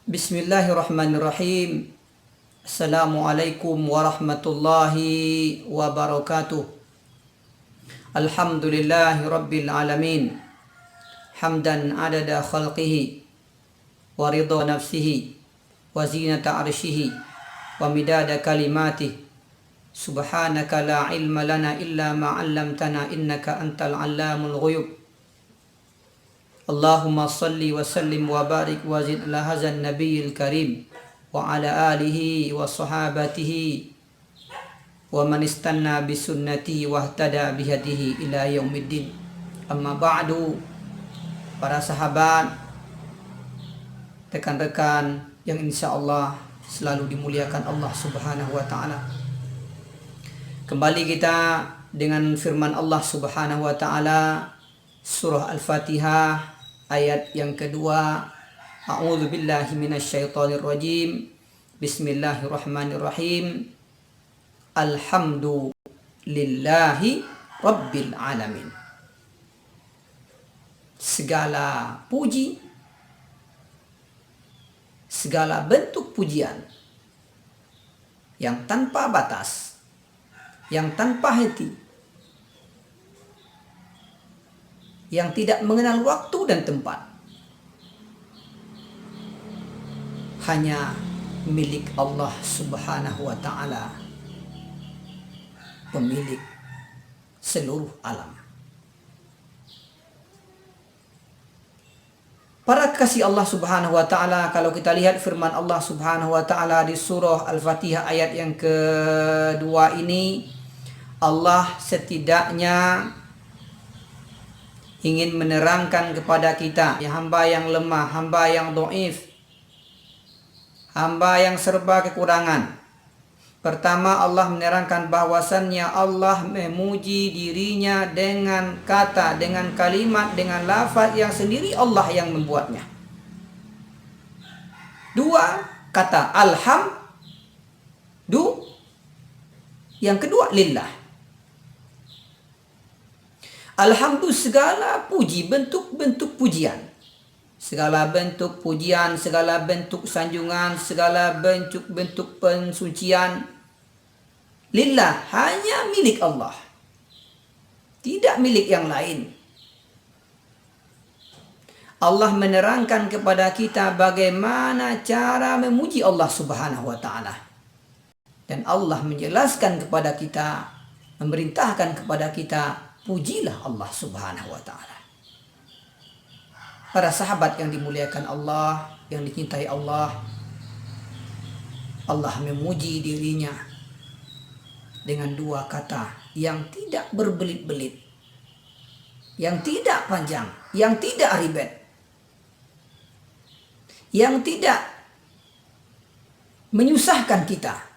Bismillahirrahmanirrahim. Assalamualaikum warahmatullahi wabarakatuh. Alhamdulillahi rabbil alamin. Hamdan adada khalqihi wa ridha nafsihi wa zinata arshihi wa midada kalimatih. Subhanaka la ilma lana illa ma 'allamtana innaka antal allamul ghuyub. Allahumma salli wa sallim wa barik wa zid ala hadzal nabiyil karim wa ala alihi wa sahabatihi wa man istanna bi sunnati wa ihtada bi hadihi ila yaumiddin. Amma ba'du, para sahabat, rekan-rekan yang insyaallah selalu dimuliakan Allah Subhanahu wa taala. Kembali kita dengan firman Allah Subhanahu wa taala, surah Al-Fatihah ayat yang kedua. A'udzu billahi minasyaitonir rajim. Bismillahirrahmanirrahim. Alhamdulillahi rabbil alamin. Segala puji, segala bentuk pujian yang tanpa batas, yang tanpa henti, yang tidak mengenal waktu dan tempat, hanya milik Allah Subhanahu wa ta'ala, pemilik seluruh alam. Para kekasih Allah Subhanahu wa ta'ala, kalau kita lihat firman Allah Subhanahu wa ta'ala di surah Al-Fatihah ayat yang kedua ini, Allah setidaknya ingin menerangkan kepada kita, ya, hamba yang lemah, hamba yang dhaif, hamba yang serba kekurangan. Pertama, Allah menerangkan bahwasannya Allah memuji dirinya dengan kata, dengan kalimat, dengan lafaz yang sendiri Allah yang membuatnya. Dua, kata alhamdu. Yang kedua, lillah. Alhamdulillah, segala puji, bentuk-bentuk pujian. Segala bentuk pujian, segala bentuk sanjungan, segala bentuk-bentuk pensucian. Lillah, hanya milik Allah. Tidak milik yang lain. Allah menerangkan kepada kita bagaimana cara memuji Allah Subhanahu wa ta'ala. Dan Allah menjelaskan kepada kita, memerintahkan kepada kita, pujilah Allah Subhanahu wa ta'ala. Para sahabat yang dimuliakan Allah, yang dicintai Allah, Allah memuji dirinya dengan dua kata yang tidak berbelit-belit, yang tidak panjang, yang tidak ribet, yang tidak menyusahkan kita,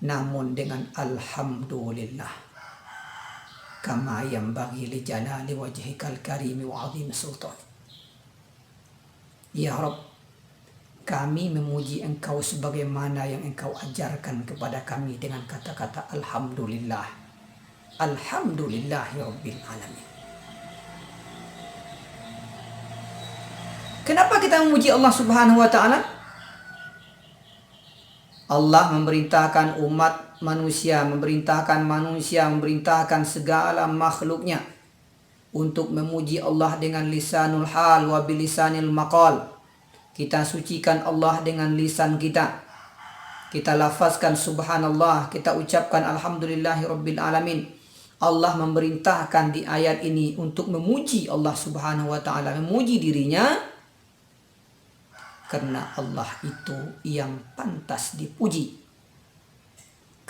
namun dengan alhamdulillah. Kama yanbaghi li jalali wajhikal karimi wa 'azimi sultan. Ya Rabb, kami memuji Engkau sebagaimana yang Engkau ajarkan kepada kami dengan kata-kata alhamdulillah. Alhamdulillahi rabbil alamin. Kenapa kita memuji Allah Subhanahu wa ta'ala? Allah memerintahkan umat manusia, memerintahkan segala makhluknya untuk memuji Allah dengan lisanul hal wa bilisanil maqal. Kita sucikan Allah dengan lisan kita. Kita lafazkan subhanallah, kita ucapkan alhamdulillahi rabbil alamin. Allah memerintahkan di ayat ini untuk memuji Allah Subhanahu wa ta'ala, memuji dirinya, karena Allah itu yang pantas dipuji.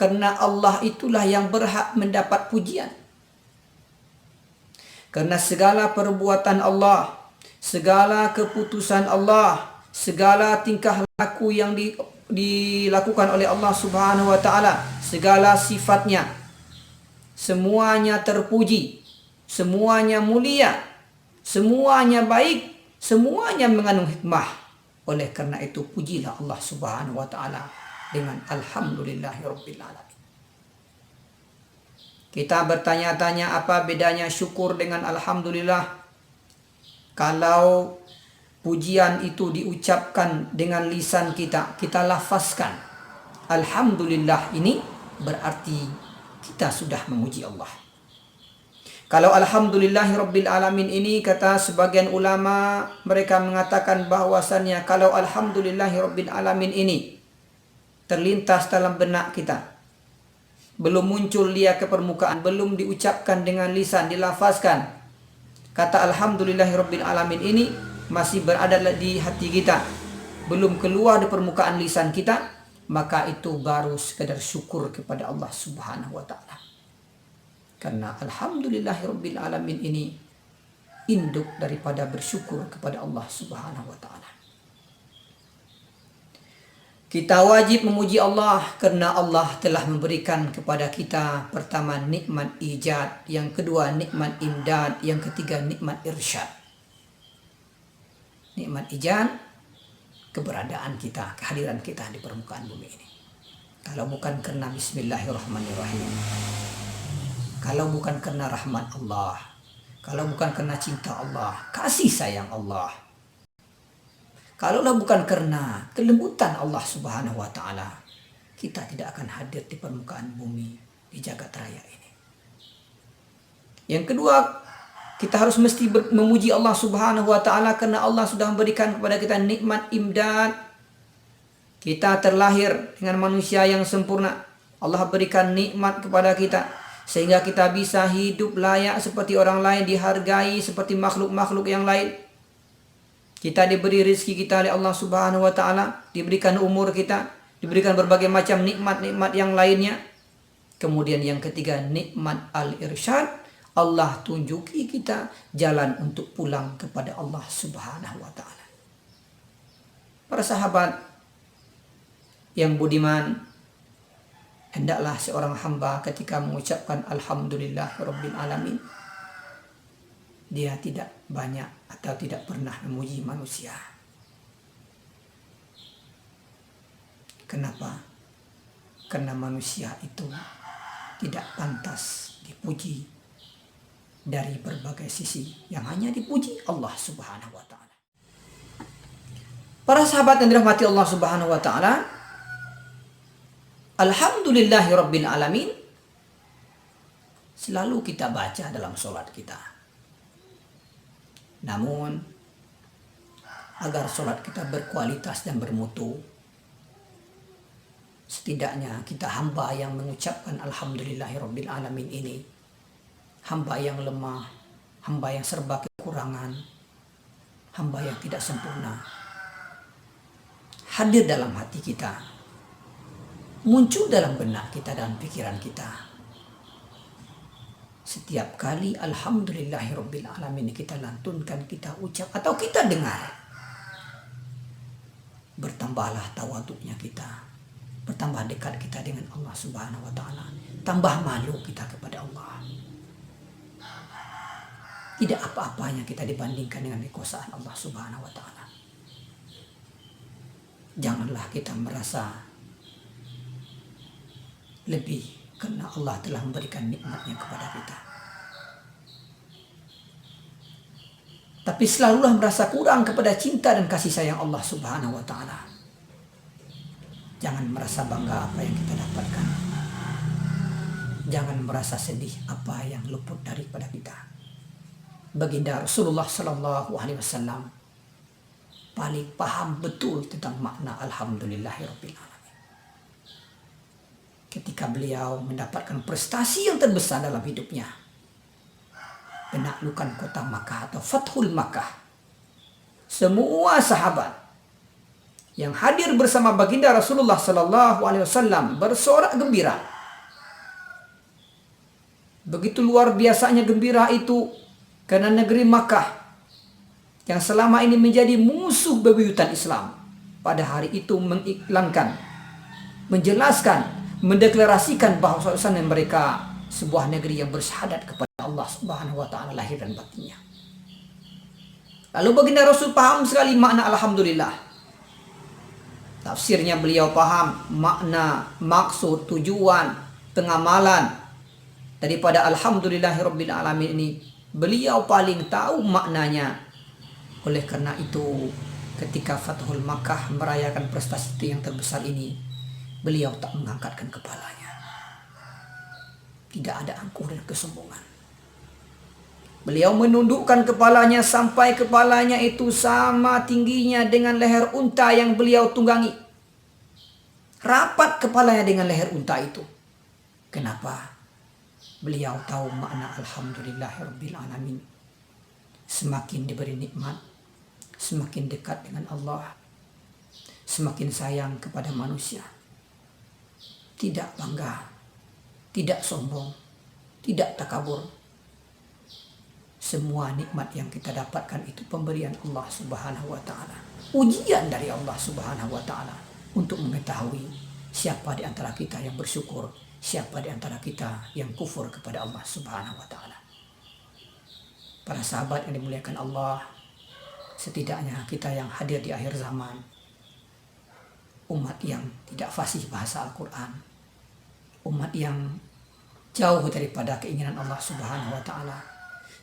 Karena Allah itulah yang berhak mendapat pujian. Karena segala perbuatan Allah, segala keputusan Allah, segala tingkah laku yang dilakukan oleh Allah Subhanahu wa ta'ala, segala sifatnya, semuanya terpuji, semuanya mulia, semuanya baik, semuanya mengandung hikmah. Oleh karena itu, pujilah Allah Subhanahu wa ta'ala dengan alhamdulillahi rabbil alamin. Kita bertanya-tanya, apa bedanya syukur dengan alhamdulillah? Kalau pujian itu diucapkan dengan lisan kita, kita lafazkan. Alhamdulillah, ini berarti kita sudah memuji Allah. Kalau alhamdulillahirabbil alamin ini, kata sebagian ulama, mereka mengatakan bahwasannya kalau alhamdulillahirabbil alamin ini terlintas dalam benak kita, belum muncul dia ke permukaan, belum diucapkan dengan lisan, dilafazkan, kata alhamdulillahirabbil alamin ini masih berada di hati kita, belum keluar di permukaan lisan kita, maka itu baru sekadar syukur kepada Allah Subhanahu wa taala. Karena alhamdulillahirabbil alamin ini induk daripada bersyukur kepada Allah Subhanahu wa taala. Kita wajib memuji Allah karena Allah telah memberikan kepada kita, pertama nikmat ijad, yang kedua nikmat imdad, yang ketiga nikmat irsyad. Nikmat ijad, keberadaan kita, kehadiran kita di permukaan bumi ini. Kalau bukan karena bismillahirrahmanirrahim, kalau bukan karena rahmat Allah, kalau bukan karena cinta Allah, kasih sayang Allah, kalaulah bukan karena kelembutan Allah Subhanahu wa taala, kita tidak akan hadir di permukaan bumi, di jagat raya ini. Yang kedua, kita harus mesti memuji Allah Subhanahu wa taala karena Allah sudah memberikan kepada kita nikmat imdad. Kita terlahir dengan manusia yang sempurna. Allah berikan nikmat kepada kita sehingga kita bisa hidup layak seperti orang lain, dihargai seperti makhluk-makhluk yang lain. Kita diberi rezeki kita oleh Allah Subhanahu wa taala, diberikan umur kita, diberikan berbagai macam nikmat-nikmat yang lainnya. Kemudian yang ketiga, nikmat al-irsyad. Allah tunjuki kita jalan untuk pulang kepada Allah Subhanahu wa taala. Para sahabat yang budiman, hendaklah seorang hamba ketika mengucapkan alhamdulillahirabbil alamin, dia tidak banyak atau tidak pernah memuji manusia. Kenapa? Karena manusia itu tidak pantas dipuji dari berbagai sisi, yang hanya dipuji Allah Subhanahu wa taala. Para sahabat yang dirahmati Allah Subhanahu wa taala, alhamdulillahirabbil alamin selalu kita baca dalam sholat kita. Namun agar sholat kita berkualitas dan bermutu, setidaknya kita hamba yang mengucapkan alhamdulillahirabbil alamin ini, hamba yang lemah, hamba yang serba kekurangan, hamba yang tidak sempurna, hadir dalam hati kita, muncul dalam benak kita dan pikiran kita. Setiap kali alhamdulillahirabbil alamin kita lantunkan, kita ucap atau kita dengar, bertambahlah tawaduknya kita, bertambah dekat kita dengan Allah Subhanahu wa taala, tambah malu kita kepada Allah. Tidak apa-apanya kita dibandingkan dengan kekuasaan Allah Subhanahu wa taala. Janganlah kita merasa lebih karena Allah telah memberikan nikmatnya kepada kita. Tapi selalulah merasa kurang kepada cinta dan kasih sayang Allah Subhanahu wa taala. Jangan merasa bangga apa yang kita dapatkan. Jangan merasa sedih apa yang luput daripada kita. Baginda Rasulullah sallallahu alaihi wasallam paling paham betul tentang makna alhamdulillahirabbil alamin. Ketika beliau mendapatkan prestasi yang terbesar dalam hidupnya, penaklukan kota Makkah atau Fathul Makkah, semua sahabat yang hadir bersama baginda Rasulullah sallallahu alaihi wasallam bersorak gembira. Begitu luar biasanya gembira itu karena negeri Makkah yang selama ini menjadi musuh bebuyutan Islam pada hari itu mengiklankan, menjelaskan, mendeklarasikan bahwasanya mereka sebuah negeri yang bersyahadat kepada Allah Subhanahu wa taala lahir dan batinnya. Lalu baginda Rasul paham sekali makna alhamdulillah. Tafsirnya beliau paham makna, maksud, tujuan, pengamalan daripada alhamdulillahirabbil alamin ini. Beliau paling tahu maknanya. Oleh karena itu, ketika Fathul Makkah merayakan prestasi yang terbesar ini, beliau tak mengangkatkan kepalanya. Tidak ada angkuh dan kesombongan. Beliau menundukkan kepalanya sampai kepalanya itu sama tingginya dengan leher unta yang beliau tunggangi. Rapat kepalanya dengan leher unta itu. Kenapa? Beliau tahu makna Alhamdulillahirabbil alamin. Semakin diberi nikmat, semakin dekat dengan Allah, semakin sayang kepada manusia. Tidak bangga, tidak sombong, tidak takabur. Semua nikmat yang kita dapatkan itu pemberian Allah Subhanahu wa taala. Ujian dari Allah Subhanahu wa taala untuk mengetahui siapa di antara kita yang bersyukur, siapa di antara kita yang kufur kepada Allah Subhanahu wa taala. Para sahabat yang dimuliakan Allah, setidaknya kita yang hadir di akhir zaman, umat yang tidak fasih bahasa Al-Quran, umat yang jauh daripada keinginan Allah Subhanahu wa taala,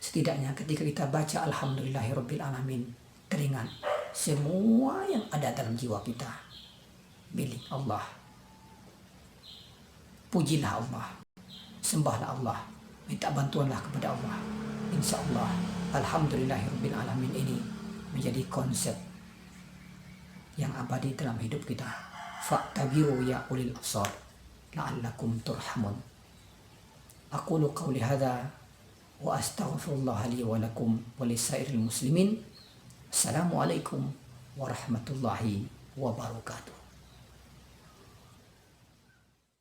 setidaknya ketika kita baca Alhamdulillahirabbil alamin, teringat semua yang ada dalam jiwa kita milik Allah. Pujilah Allah, sembahlah Allah, minta bantuanlah kepada Allah. Insya Allah Alhamdulillahirabbil alamin ini menjadi konsep yang abadi dalam hidup kita. Fa'tabiru ya ulil absar la'allakum turhamun. Aqulu qawli hadza wa astaghfirullah li wa lakum wa lisairil muslimin. Assalamualaikum warahmatullahi wabarakatuh.